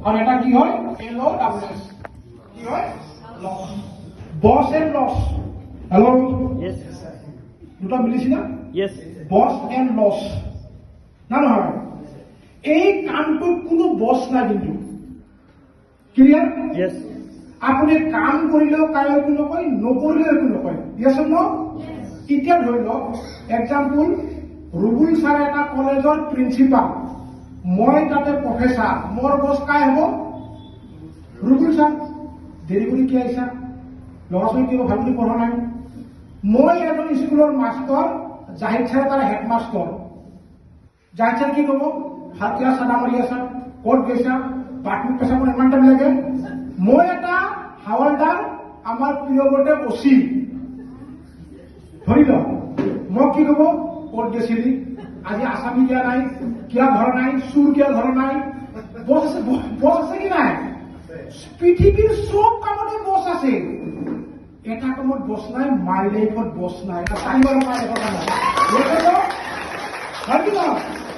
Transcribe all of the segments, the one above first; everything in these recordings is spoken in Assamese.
আর এটা কি হয় LOWS কি হয় loss boss and loss hello Yes. দুটা মিলিছি না Yes. বস এন্ড লস না নহয় এই কামটোত কোনো বস নাই কিন্তু ক্লিয়ার Yes. আপুনি কাম কৰিলেও কাৰো একো নকয় নকৰিলেও একো নকয় ইয়েছ ন এতিয়া ধৰি লওক এক্সাম্পল ৰুবুল ছাৰ এটা কলেজৰ প্ৰিন্সিপাল মই তাতে প্ৰফেচাৰ মোৰ বছ কাই হ'ব ৰুবুল ছাৰ দেৰি কৰি কি আহিছা ল'ৰা ছোৱালী কিয় ভালকৈ পঢ়া নাই মই এজন স্কুলৰ মাষ্টৰ জাহিদ ছাৰ তাৰ হেডমাষ্টৰ জাহিদ ছাৰ কি ক'ব ভালকৈ চাদা মাৰি আছা ক'ত গৈছা বাটত পেচা মোৰ ইমান টাইম লাগে মই এটা হাৱালদাৰ আমাৰ প্ৰিয়ৱৰ্তে অচি ধৰি লওক মই কি ক'ব ক'ত গৈছিলি আজি আছামী কিয় নাই কিয় ধৰা নাই চুৰ কিয় ধৰা নাই বছ আছে কি নাই পৃথিৱীৰ চব কামতে বছ আছে এটা কামত বছ নাই মাই লাইফত বছ নাই এটা চাৰিবাৰ পাই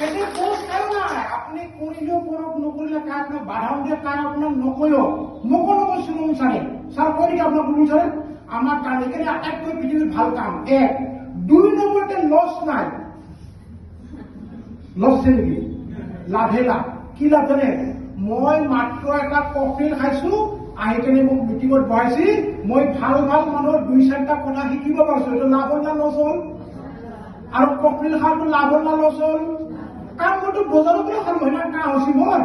এনে বছ কাৰো নাই আপুনি কৰিলেও কৰক নকৰিলে কাক আপোনাক বাধাও দিয়ে কাক আপোনাক নকয়ও মোকো নকৈছো ৰুম ছাৰে ছাৰ কৈ নেকি আপোনাক ৰুম ছাৰে আমাৰ কাৰণে আটাইতকৈ পৃথিৱীৰ ভাল কাম এক দুই নম্বৰতে লছ নাই লছ আছে নেকি লাভে লাভ কি লাভ জানে মই মাত্ৰ এটা কফিল খাইছো আহি কেনে মোক মিটিঙত বহাইছি মই ভাল ভাল মানুহৰ দুই চাৰিটা কথা শিকিব পাৰিছো এইটো লাভ হ'ল না লছ হ'ল আৰু কফিল খাওঁটো লাভ হ'ল না লছ হ'ল কাৰণ মইতো বজাৰৰ পৰা খালো হয় না কাহ হৈছি মই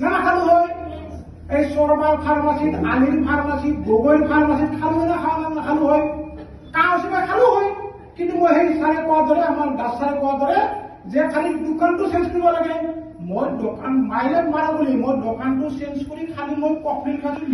না নাখালো হয় এই চৰবাৰ ফাৰ্মাচীত আলিৰ ফাৰ্মাচীত গগৈৰ ফাৰ্মাচীত খালো হয় না নাখালো হয় কাহ হৈছি মই খালো হয় কিন্তু মই সেই ছাৰে কোৱাৰ দৰে আমাৰ দাস ছাৰে কোৱাৰ দৰে যে খালি দোকানটো চেঞ্জ কৰিব লাগে মই দোকান মাইলে মাৰা বুলি মই দোকানটো চেঞ্জ কৰি খালি মই কফিল খাইছো